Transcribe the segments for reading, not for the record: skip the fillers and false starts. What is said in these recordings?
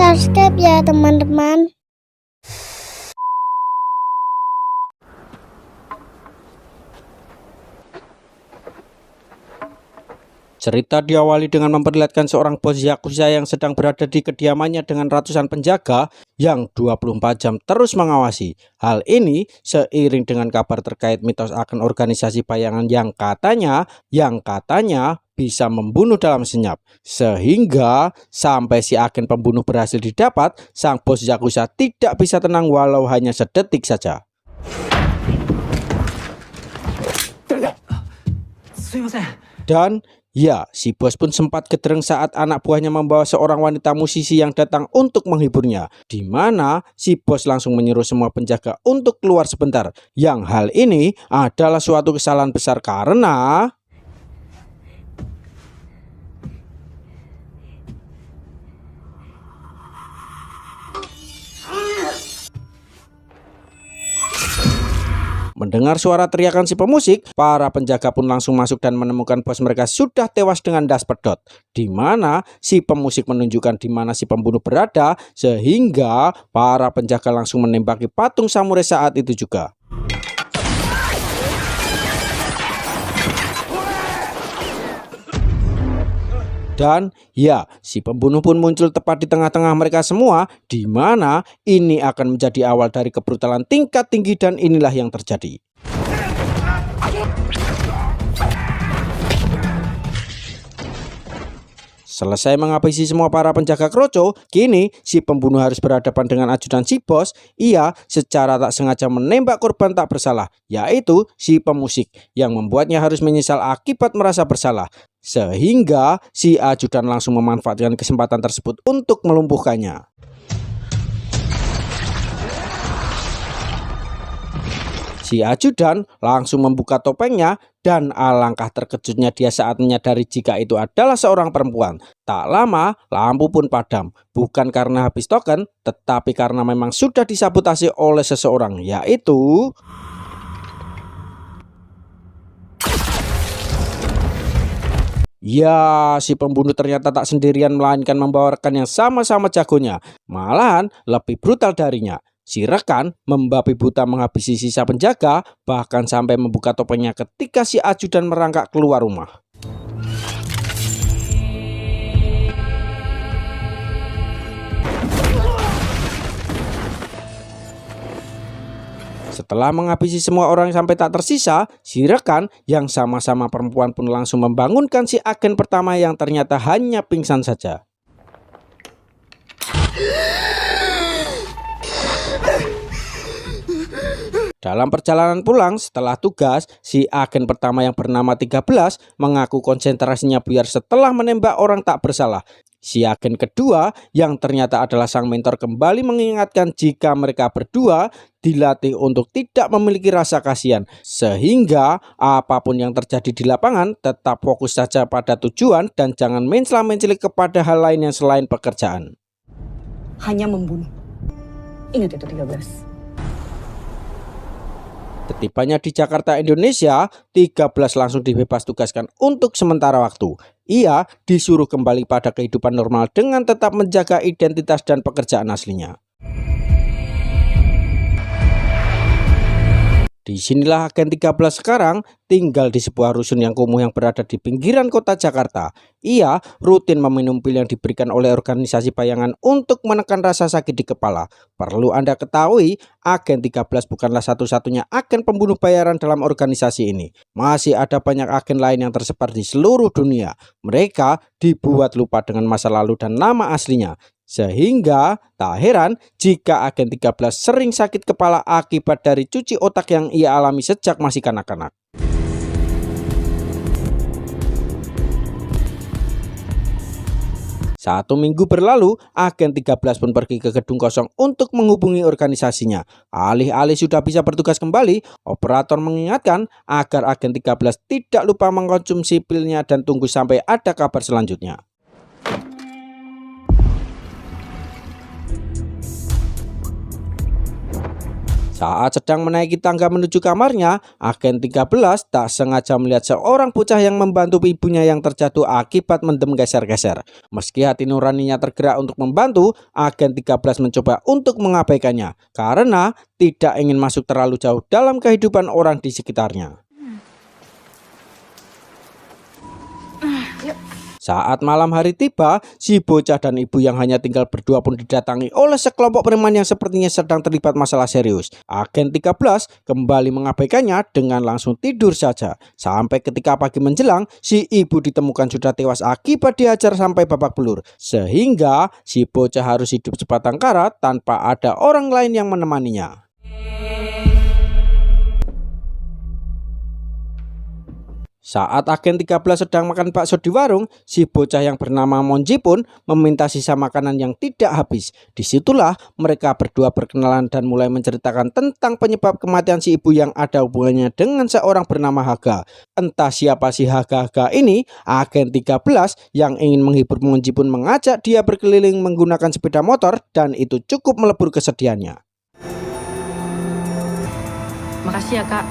Subscribe ya teman-teman. Cerita diawali dengan memperlihatkan seorang bos yakuza yang sedang berada di kediamannya dengan ratusan penjaga yang 24 jam terus mengawasi. Hal ini seiring dengan kabar terkait mitos akan organisasi bayangan yang katanya bisa membunuh dalam senyap. Sehingga sampai si agen pembunuh berhasil didapat, sang bos yakuza tidak bisa tenang walau hanya sedetik saja. Dan ya, si bos pun sempat gedreng saat anak buahnya membawa seorang wanita musisi yang datang untuk menghiburnya. Di mana si bos langsung menyuruh semua penjaga untuk keluar sebentar. Yang hal ini adalah suatu kesalahan besar karena mendengar suara teriakan si pemusik, para penjaga pun langsung masuk dan menemukan bos mereka sudah tewas dengan das pedot. Di mana si pemusik menunjukkan di mana si pembunuh berada, sehingga para penjaga langsung menembaki patung samurai saat itu juga. Dan ya, si pembunuh pun muncul tepat di tengah-tengah mereka semua, di mana ini akan menjadi awal dari kebrutalan tingkat tinggi dan inilah yang terjadi. Selesai menghabisi semua para penjaga kroco, kini si pembunuh harus berhadapan dengan ajudan si bos. Ia secara tak sengaja menembak korban tak bersalah, yaitu si pemusik, yang membuatnya harus menyesal akibat merasa bersalah. Sehingga si ajudan langsung memanfaatkan kesempatan tersebut untuk melumpuhkannya. Si ajudan langsung membuka topengnya dan alangkah terkejutnya dia saat menyadari jika itu adalah seorang perempuan. Tak lama lampu pun padam, bukan karena habis token, tetapi karena memang sudah disabotase oleh seseorang, yaitu ya, si pembunuh ternyata tak sendirian melainkan membawa rekan yang sama-sama jagonya, malahan lebih brutal darinya. Si rekan membabi buta menghabisi sisa penjaga, bahkan sampai membuka topengnya ketika si ajudan merangkak keluar rumah. Setelah menghabisi semua orang sampai tak tersisa, si rekan yang sama-sama perempuan pun langsung membangunkan si agen pertama yang ternyata hanya pingsan saja. Dalam perjalanan pulang setelah tugas, si agen pertama yang bernama 13 mengaku konsentrasinya buyar setelah menembak orang tak bersalah. Si agen kedua yang ternyata adalah sang mentor kembali mengingatkan jika mereka berdua dilatih untuk tidak memiliki rasa kasihan. Sehingga apapun yang terjadi di lapangan tetap fokus saja pada tujuan dan jangan mencela-menceli kepada hal lain yang selain pekerjaan. Hanya membunuh. Ingat itu 13. Ketibanya di Jakarta, Indonesia, 13 langsung dibebas tugaskan untuk sementara waktu. Ia disuruh kembali pada kehidupan normal dengan tetap menjaga identitas dan pekerjaan aslinya. Disinilah agen 13 sekarang tinggal di sebuah rusun yang kumuh yang berada di pinggiran kota Jakarta. Ia rutin meminum pil yang diberikan oleh organisasi bayangan untuk menekan rasa sakit di kepala. Perlu Anda ketahui, agen 13 bukanlah satu-satunya agen pembunuh bayaran dalam organisasi ini. Masih ada banyak agen lain yang tersebar di seluruh dunia. Mereka dibuat lupa dengan masa lalu dan nama aslinya. Sehingga tak heran jika agen 13 sering sakit kepala akibat dari cuci otak yang ia alami sejak masih kanak-kanak. Satu minggu berlalu, agen 13 pun pergi ke gedung kosong untuk menghubungi organisasinya. Alih-alih sudah bisa bertugas kembali, operator mengingatkan agar agen 13 tidak lupa mengkonsumsi pilnya dan tunggu sampai ada kabar selanjutnya. Saat sedang menaiki tangga menuju kamarnya, agen 13 tak sengaja melihat seorang bocah yang membantu ibunya yang terjatuh akibat mendem geser-geser. Meski hati nuraninya tergerak untuk membantu, agen 13 mencoba untuk mengabaikannya karena tidak ingin masuk terlalu jauh dalam kehidupan orang di sekitarnya. Saat malam hari tiba, si bocah dan ibu yang hanya tinggal berdua pun didatangi oleh sekelompok preman yang sepertinya sedang terlibat masalah serius. Agen 13 kembali mengabaikannya dengan langsung tidur saja. Sampai ketika pagi menjelang, si ibu ditemukan sudah tewas akibat dihajar sampai babak belur. Sehingga si bocah harus hidup sebatang kara tanpa ada orang lain yang menemaninya. Saat agen 13 sedang makan bakso di warung, si bocah yang bernama Monji pun meminta sisa makanan yang tidak habis. Disitulah mereka berdua berkenalan dan mulai menceritakan tentang penyebab kematian si ibu yang ada hubungannya dengan seorang bernama Haga. Entah siapa si Haga ini, agen 13 yang ingin menghibur Monji pun mengajak dia berkeliling menggunakan sepeda motor dan itu cukup melebur kesedihannya. Makasih ya, Kak.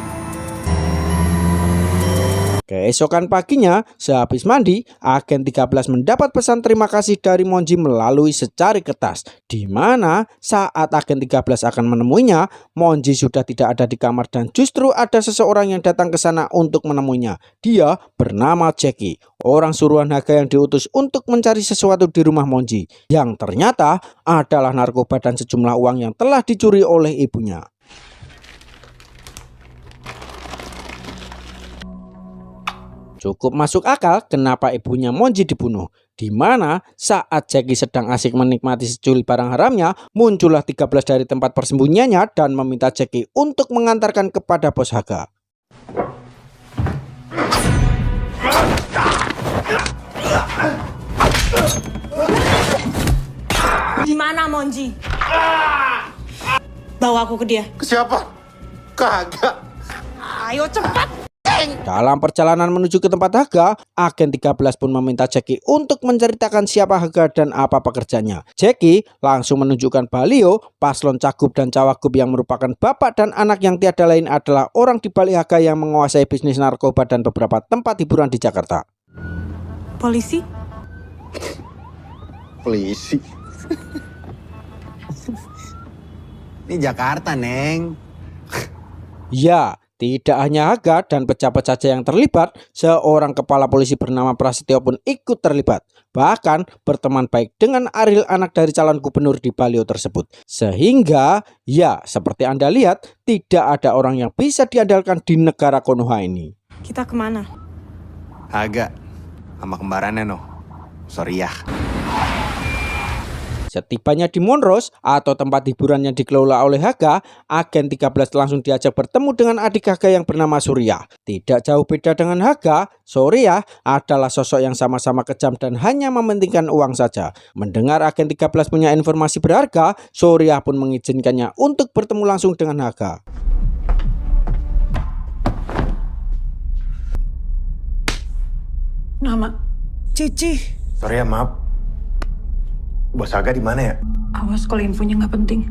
Keesokan paginya, sehabis mandi, agen 13 mendapat pesan terima kasih dari Monji melalui secari kertas. Di mana saat agen 13 akan menemuinya, Monji sudah tidak ada di kamar dan justru ada seseorang yang datang ke sana untuk menemuinya. Dia bernama Jackie, orang suruhan Haga yang diutus untuk mencari sesuatu di rumah Monji, yang ternyata adalah narkoba dan sejumlah uang yang telah dicuri oleh ibunya. Cukup masuk akal kenapa ibunya Monji dibunuh. Di mana saat Jackie sedang asik menikmati seculi barang haramnya, muncullah 13 dari tempat persembunyiannya dan meminta Jackie untuk mengantarkan kepada bos Haga. Di mana Monji? Bawa aku ke dia. Ke siapa? Kagak. Ayo cepat. Dalam perjalanan menuju ke tempat Haga, agen 13 pun meminta Jackie untuk menceritakan siapa Haga dan apa pekerjaannya. Jackie langsung menunjukkan Balio, paslon cagup dan cawagup yang merupakan bapak dan anak yang tiada lain adalah orang di balik Haga yang menguasai bisnis narkoba dan beberapa tempat hiburan di Jakarta. Polisi? Polisi. Ini Jakarta, Neng. Ya, tidak hanya Haga dan pejabat saja yang terlibat, seorang kepala polisi bernama Prasetyo pun ikut terlibat. Bahkan berteman baik dengan Ariel, anak dari calon gubernur di Balio tersebut. Sehingga, ya seperti Anda lihat, tidak ada orang yang bisa diandalkan di negara Konoha ini. Kita kemana? Haga sama kembarannya no. Sorry ya. Setibanya di Monros atau tempat hiburan yang dikelola oleh Haga, agen 13 langsung diajak bertemu dengan adik Haga yang bernama Surya. Tidak jauh beda dengan Haga, Surya adalah sosok yang sama-sama kejam dan hanya mementingkan uang saja. Mendengar agen 13 punya informasi berharga, Surya pun mengizinkannya untuk bertemu langsung dengan Haga. Nama Cici. Sorry ya, maaf. Bos Haga di mana ya? Awas kalau infonya nggak penting.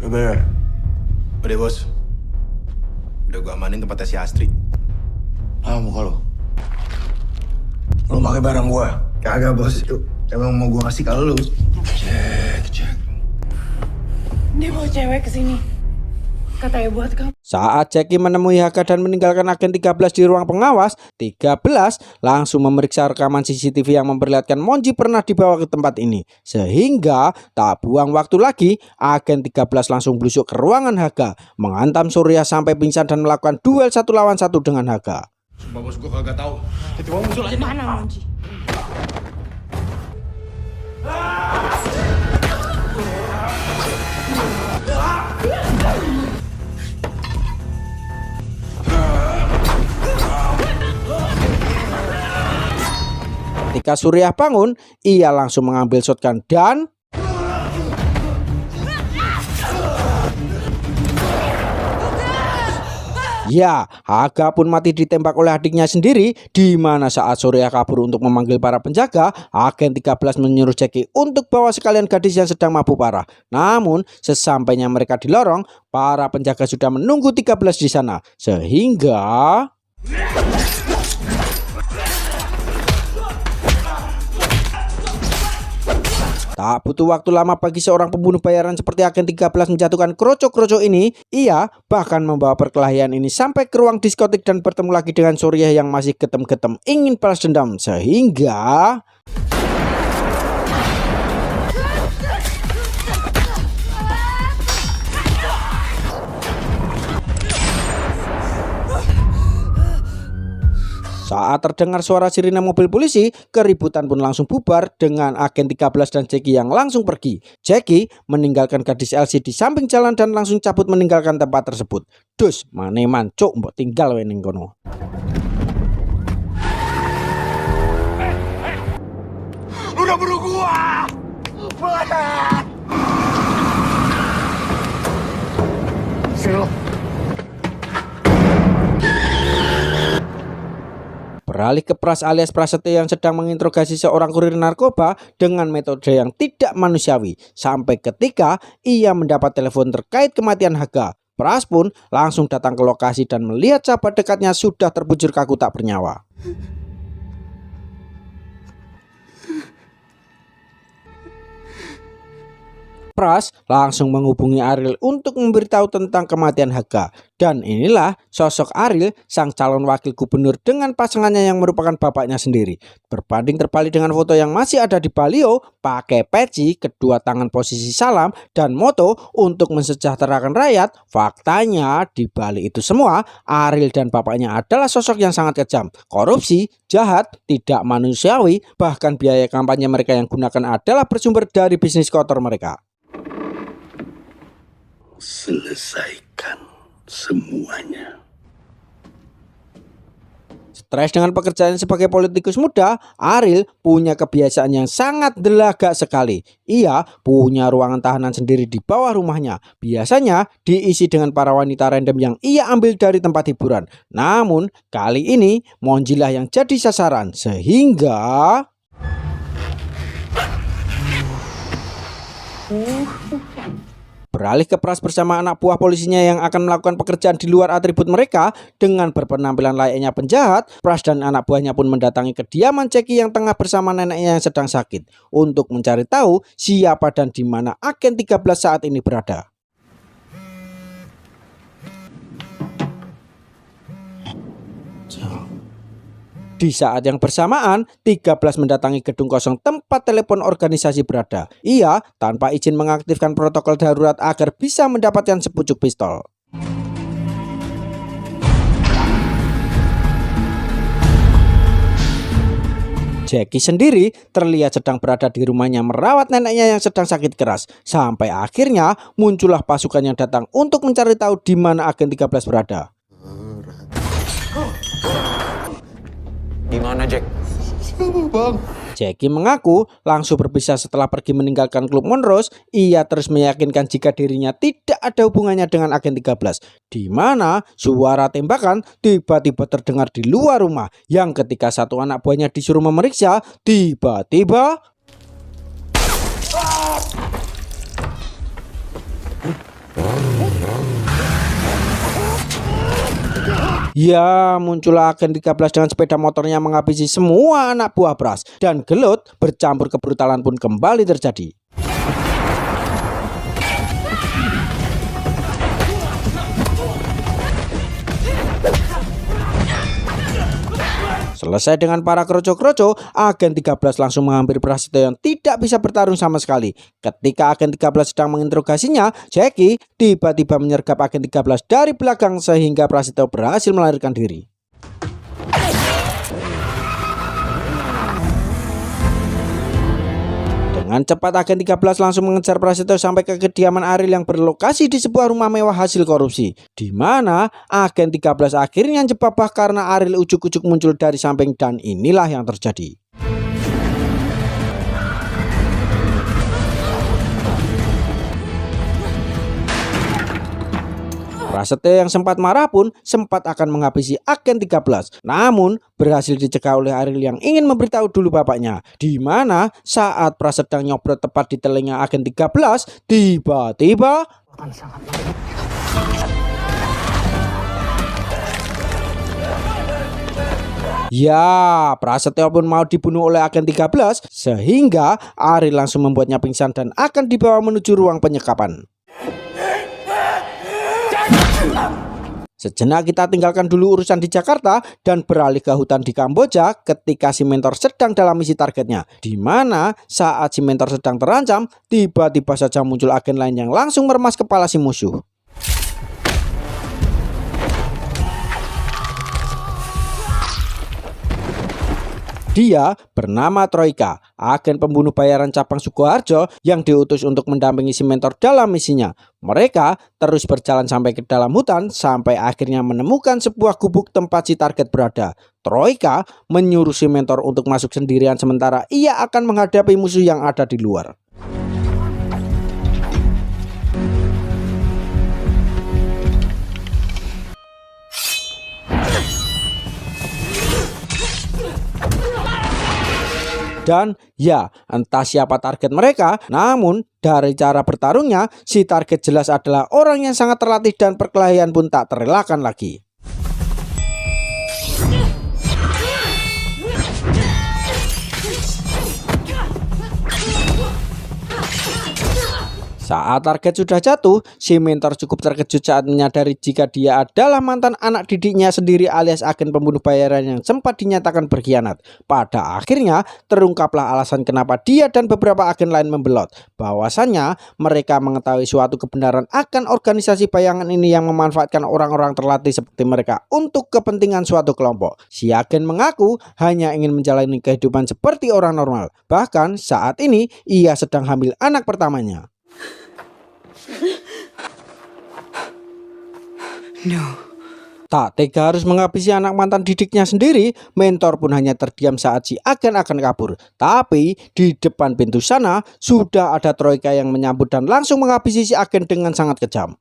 Udah bos. Udah gua amanin tempatnya si Astri. Muka lo. Lo pakai barang gua? Kagak bos, itu emang mau gua kasih kalau lo. Cek. Dia bawa cewek ke sini. Katanya buat kamu. Saat Jackie menemui Haga dan meninggalkan agen 13 di ruang pengawas, 13 langsung memeriksa rekaman CCTV yang memperlihatkan Monji pernah dibawa ke tempat ini. Sehingga tak buang waktu lagi, agen 13 langsung blusuk ke ruangan Haga, menghantam Surya sampai pingsan dan melakukan duel 1 lawan 1 dengan Haga. Sumpah bos, gua kagak tahu. Tiba-tiba muncul aja. Mana Monji? Ketika Surya bangun, ia langsung mengambil shotgun dan Ya, Haga pun mati ditembak oleh adiknya sendiri, di mana saat Surya kabur untuk memanggil para penjaga, agen 13 menyuruh Jackie untuk bawa sekalian gadis yang sedang mabuk parah. Namun, sesampainya mereka di lorong, para penjaga sudah menunggu 13 di sana, sehingga tak butuh waktu lama bagi seorang pembunuh bayaran seperti agen 13 menjatuhkan kroco-kroco ini. Ia bahkan membawa perkelahian ini sampai ke ruang diskotik dan bertemu lagi dengan Surya yang masih getem-getem ingin balas dendam, sehingga saat terdengar suara sirine mobil polisi, keributan pun langsung bubar dengan agen 13 dan Jackie yang langsung pergi. Jackie meninggalkan gadis Elsie di samping jalan dan langsung cabut meninggalkan tempat tersebut. Dus, maneman cuk mbok tinggal wae ning kono. Lu udah bunuh gua! Sini lo. Beralih ke Pras alias Prasetyo yang sedang menginterogasi seorang kurir narkoba dengan metode yang tidak manusiawi. Sampai ketika ia mendapat telepon terkait kematian Haga. Pras pun langsung datang ke lokasi dan melihat sahabat dekatnya sudah terbujur kaku tak bernyawa. Pras langsung menghubungi Ariel untuk memberitahu tentang kematian Haga. Dan inilah sosok Ariel, sang calon wakil gubernur dengan pasangannya yang merupakan bapaknya sendiri. Berbanding terbalik dengan foto yang masih ada di Balio, pakai peci, kedua tangan posisi salam, dan moto untuk mensejahterakan rakyat. Faktanya di balik itu semua, Ariel dan bapaknya adalah sosok yang sangat kejam, korupsi, jahat, tidak manusiawi, bahkan biaya kampanye mereka yang gunakan adalah bersumber dari bisnis kotor mereka. Selesaikan semuanya. Stres dengan pekerjaan sebagai politikus muda, Ariel punya kebiasaan yang sangat delagak sekali. Ia punya ruangan tahanan sendiri di bawah rumahnya. Biasanya diisi dengan para wanita random yang ia ambil dari tempat hiburan. Namun kali ini Monjilah yang jadi sasaran, sehingga beralih ke Pras bersama anak buah polisinya yang akan melakukan pekerjaan di luar atribut mereka dengan berpenampilan layaknya penjahat. Pras dan anak buahnya pun mendatangi kediaman Jackie yang tengah bersama neneknya yang sedang sakit untuk mencari tahu siapa dan di mana agen 13 saat ini berada. Di saat yang bersamaan, 13 mendatangi gedung kosong tempat telepon organisasi berada. Ia tanpa izin mengaktifkan protokol darurat agar bisa mendapatkan sepucuk pistol. Jackie sendiri terlihat sedang berada di rumahnya merawat neneknya yang sedang sakit keras. Sampai akhirnya muncullah pasukan yang datang untuk mencari tahu di mana agen 13 berada. Di mana, Jack? Bang. Jackie mengaku langsung berpisah setelah pergi meninggalkan klub Monrose. Ia terus meyakinkan jika dirinya tidak ada hubungannya dengan agen 13. Di mana suara tembakan tiba-tiba terdengar di luar rumah. Yang ketika satu anak buahnya disuruh memeriksa, tiba-tiba ya, muncullah agen 13 dengan sepeda motornya menghabisi semua anak buah Pras. Dan gelut bercampur kebrutalan pun kembali terjadi. Selesai dengan para kroco-kroco, agen 13 langsung menghampiri Prasetyo yang tidak bisa bertarung sama sekali. Ketika agen 13 sedang menginterogasinya, Jackie tiba-tiba menyergap agen 13 dari belakang sehingga Prasetyo berhasil melarikan diri. Dengan cepat agen 13 langsung mengejar Prasetyo sampai ke kediaman Ariel yang berlokasi di sebuah rumah mewah hasil korupsi. Di mana agen 13 akhirnya jebak karena Ariel ujuk-ujuk muncul dari samping dan inilah yang terjadi. Prasetyo yang sempat marah pun sempat akan menghabisi agen 13, namun berhasil dicegah oleh Ariel yang ingin memberitahu dulu bapaknya. Di mana saat Pras sedang nyobrol tepat di telinga agen 13, tiba-tiba ya, Prasetyo pun mau dibunuh oleh agen 13 sehingga Ariel langsung membuatnya pingsan dan akan dibawa menuju ruang penyekapan. Sejenak kita tinggalkan dulu urusan di Jakarta dan beralih ke hutan di Kamboja ketika si mentor sedang dalam misi targetnya. Di mana saat si mentor sedang terancam, tiba-tiba saja muncul agen lain yang langsung meremas kepala si musuh. Dia bernama Troika, agen pembunuh bayaran cabang Sukoharjo yang diutus untuk mendampingi si mentor dalam misinya. Mereka terus berjalan sampai ke dalam hutan sampai akhirnya menemukan sebuah gubuk tempat si target berada. Troika menyuruh si mentor untuk masuk sendirian sementara ia akan menghadapi musuh yang ada di luar. Dan ya, entah siapa target mereka, namun dari cara bertarungnya, si target jelas adalah orang yang sangat terlatih dan perkelahian pun tak terelakkan lagi. Saat target sudah jatuh, si mentor cukup terkejut saat menyadari jika dia adalah mantan anak didiknya sendiri alias agen pembunuh bayaran yang sempat dinyatakan berkhianat. Pada akhirnya terungkaplah alasan kenapa dia dan beberapa agen lain membelot. Bahwasannya mereka mengetahui suatu kebenaran akan organisasi bayangan ini yang memanfaatkan orang-orang terlatih seperti mereka untuk kepentingan suatu kelompok. Si agen mengaku hanya ingin menjalani kehidupan seperti orang normal. Bahkan saat ini ia sedang hamil anak pertamanya. No. Tak tega harus menghabisi anak mantan didiknya sendiri, mentor pun hanya terdiam saat si agen akan kabur. Tapi di depan pintu sana sudah ada Troika yang menyambut dan langsung menghabisi si agen dengan sangat kejam.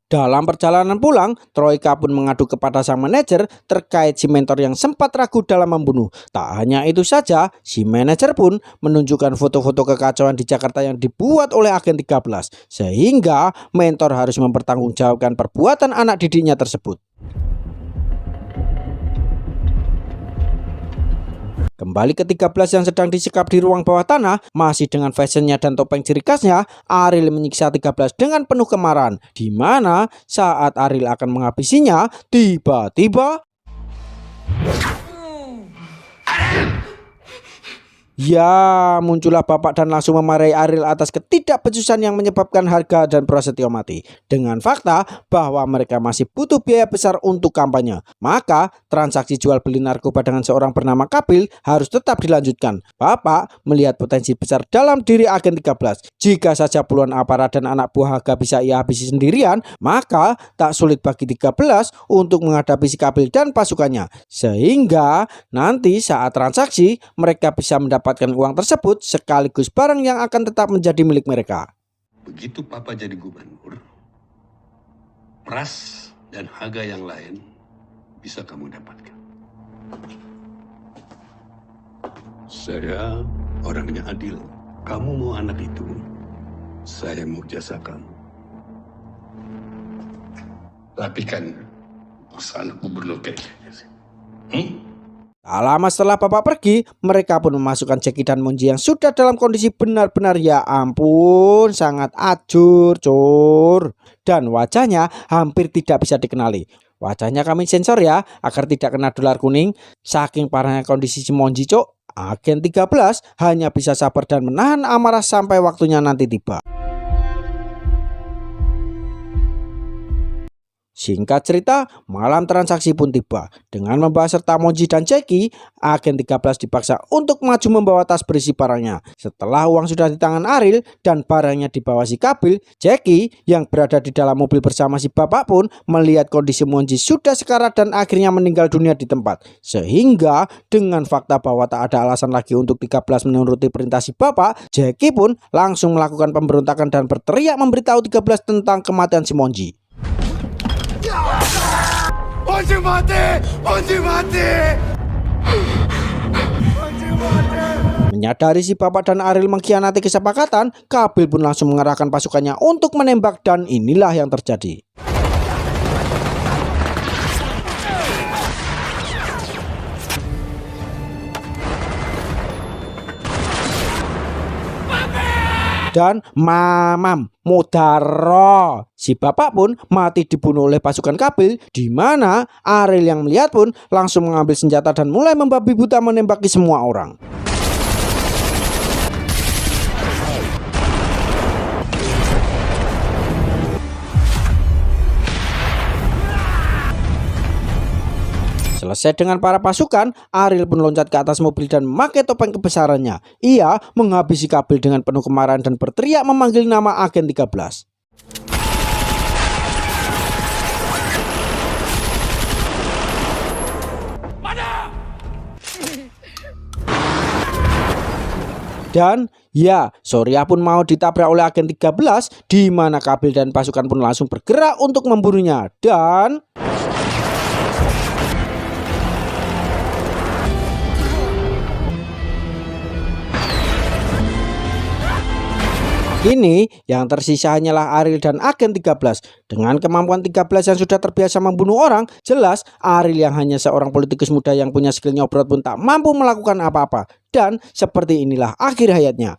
Dalam perjalanan pulang, Troika pun mengadu kepada sang manajer terkait si mentor yang sempat ragu dalam membunuh. Tak hanya itu saja, si manajer pun menunjukkan foto-foto kekacauan di Jakarta yang dibuat oleh agen 13. Sehingga mentor harus mempertanggungjawabkan perbuatan anak didiknya tersebut. Kembali ke 13 yang sedang disekap di ruang bawah tanah, masih dengan fashionnya dan topeng ciri khasnya, Ariel menyiksa 13 dengan penuh kemarahan. Di mana saat Ariel akan menghabisinya, tiba-tiba ya, muncullah bapak dan langsung memarahi Ariel atas ketidakbecusan yang menyebabkan Harga dan Prasetyo mati. Dengan fakta bahwa mereka masih butuh biaya besar untuk kampanye, maka transaksi jual beli narkoba dengan seorang bernama Kabil harus tetap dilanjutkan. Bapak melihat potensi besar dalam diri agen 13. Jika saja puluhan aparat dan anak buah Harga bisa ia habisi sendirian, maka tak sulit bagi 13 untuk menghadapi si Kabil dan pasukannya. Sehingga nanti saat transaksi mereka bisa mendapatkan uang tersebut sekaligus barang yang akan tetap menjadi milik mereka. Begitu Papa jadi gubernur, Pras dan Haga yang lain bisa kamu dapatkan. Saya orangnya adil. Kamu mau anak itu, saya mau jasa kamu. Tapi kan masa anak gubernur kayak gini. Tak lama setelah bapak pergi, mereka pun memasukkan Jackie dan Monji yang sudah dalam kondisi benar-benar ya ampun sangat ajur cur. Dan wajahnya hampir tidak bisa dikenali. Wajahnya kami sensor ya agar tidak kena dolar kuning. Saking parahnya kondisi si Monji cok, agen 13 hanya bisa sabar dan menahan amarah sampai waktunya nanti tiba. Singkat cerita, malam transaksi pun tiba. Dengan membawa serta Monji dan Jackie, agen 13 dipaksa untuk maju membawa tas berisi barangnya. Setelah uang sudah di tangan Ariel dan barangnya dibawa si Kabil, Jackie yang berada di dalam mobil bersama si bapak pun melihat kondisi Monji sudah sekarat dan akhirnya meninggal dunia di tempat. Sehingga dengan fakta bahwa tak ada alasan lagi untuk 13 menuruti perintah si bapak, Jackie pun langsung melakukan pemberontakan dan berteriak memberitahu 13 tentang kematian si Monji. Monji mati! Monji mati! Monji mati! Menyadari si bapak dan Ariel mengkhianati kesepakatan, Kabil pun langsung mengerahkan pasukannya untuk menembak dan inilah yang terjadi. Dan mamam Modaro, si bapak pun mati dibunuh oleh pasukan Kabil, di mana Ariel yang melihat pun langsung mengambil senjata dan mulai membabi buta menembaki semua orang. Selesai dengan para pasukan, Ariel pun loncat ke atas mobil dan memakai topeng kebesarannya. Ia menghabisi Kabil dengan penuh kemarahan dan berteriak memanggil nama agen 13. Dan ya, Surya pun mau ditabrak oleh agen 13, di mana Kabil dan pasukan pun langsung bergerak untuk membunuhnya. Dan kini yang tersisa hanyalah Ariel dan agen 13. Dengan kemampuan 13 yang sudah terbiasa membunuh orang, jelas Ariel yang hanya seorang politikus muda yang punya skill nyobrot pun tak mampu melakukan apa-apa. Dan seperti inilah akhir hayatnya.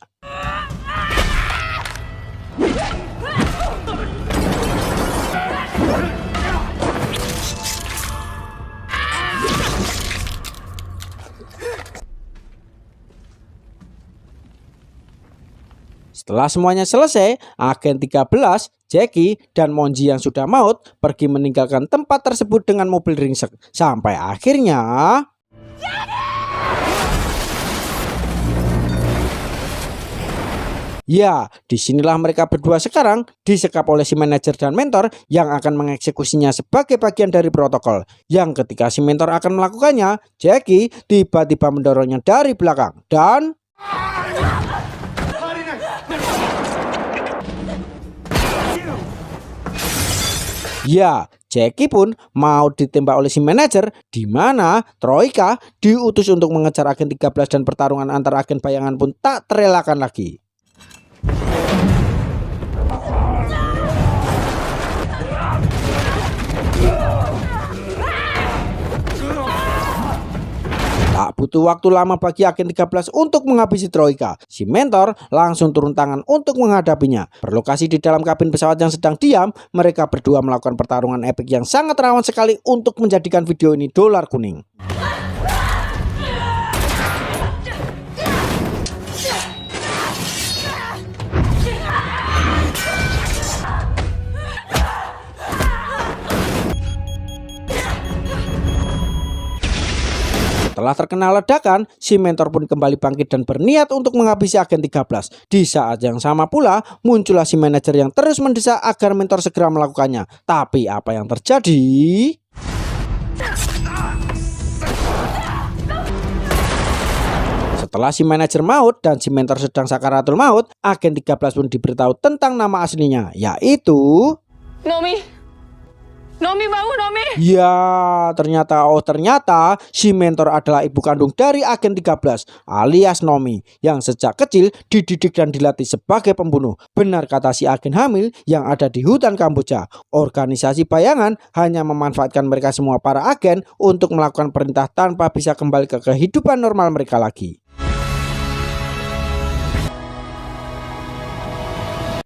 Setelah semuanya selesai, agen 13, Jackie, dan Monji yang sudah maut pergi meninggalkan tempat tersebut dengan mobil ringsek. Sampai akhirnya ya, disinilah mereka berdua sekarang disekap oleh si manajer dan mentor yang akan mengeksekusinya sebagai bagian dari protokol. Yang ketika si mentor akan melakukannya, Jackie tiba-tiba mendorongnya dari belakang dan ya, Jackie pun mau ditembak oleh si manajer, di mana Troika diutus untuk mengejar agen 13 dan pertarungan antar agen bayangan pun tak terelakkan lagi. Tak butuh waktu lama bagi agen 13 untuk menghabisi Troika. Si mentor langsung turun tangan untuk menghadapinya. Berlokasi di dalam kabin pesawat yang sedang diam, mereka berdua melakukan pertarungan epik yang sangat rawan sekali untuk menjadikan video ini dolar kuning. Setelah terkena ledakan, si mentor pun kembali bangkit dan berniat untuk menghabisi agen 13. Di saat yang sama pula, muncullah si manajer yang terus mendesak agar mentor segera melakukannya. Tapi apa yang terjadi? Setelah si manajer maut dan si mentor sedang sakaratul maut, agen 13 pun diberitahu tentang nama aslinya, yaitu Nomi bangun, Nomi. ya, ternyata si mentor adalah ibu kandung dari agen 13 alias Nomi yang sejak kecil dididik dan dilatih sebagai pembunuh. Benar kata si agen hamil yang ada di hutan Kamboja. Organisasi bayangan hanya memanfaatkan mereka semua para agen untuk melakukan perintah tanpa bisa kembali ke kehidupan normal mereka lagi.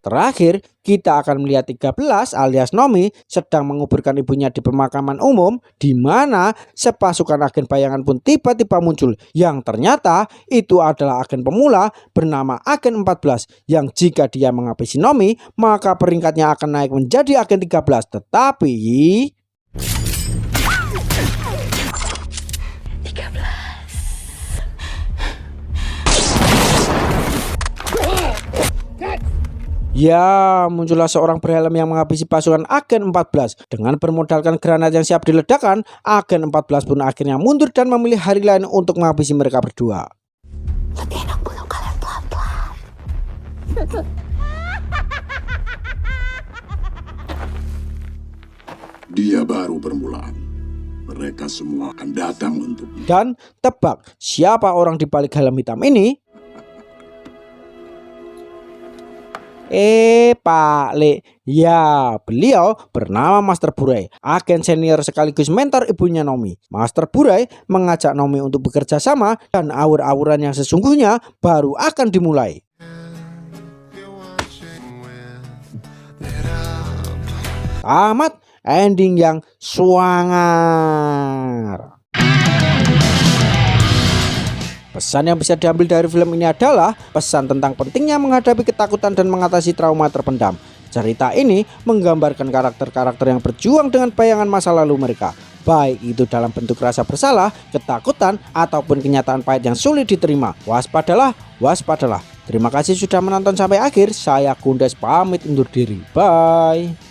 Terakhir, kita akan melihat 13 alias Nomi sedang menguburkan ibunya di pemakaman umum, di mana sepasukan agen bayangan pun tiba-tiba muncul, yang ternyata itu adalah agen pemula bernama Agen 14, yang jika dia menghabisi Nomi maka peringkatnya akan naik menjadi Agen 13. Tetapi ya, muncullah seorang berhelm yang menghabisi pasukan Agen 14. Dengan bermodalkan granat yang siap diledakkan, Agen 14 pun akhirnya mundur dan memilih hari lain untuk menghabisi mereka berdua. Lebih enak bunuh kalian pelan-pelan. Dia baru permulaan. Mereka semua akan datang untuk... Dan tebak siapa orang di balik helm hitam ini? Pak Le, ya, beliau bernama Master Burai, agen senior sekaligus mentor ibunya Nomi. Master Burai mengajak Nomi untuk bekerja sama dan awur-awuran yang sesungguhnya baru akan dimulai. Tamat, ending yang swanger. Pesan yang bisa diambil dari film ini adalah pesan tentang pentingnya menghadapi ketakutan dan mengatasi trauma terpendam. Cerita ini menggambarkan karakter-karakter yang berjuang dengan bayangan masa lalu mereka, baik itu dalam bentuk rasa bersalah, ketakutan, ataupun kenyataan pahit yang sulit diterima. Waspadalah, waspadalah. Terima kasih sudah menonton sampai akhir. Saya Kundes pamit undur diri. Bye.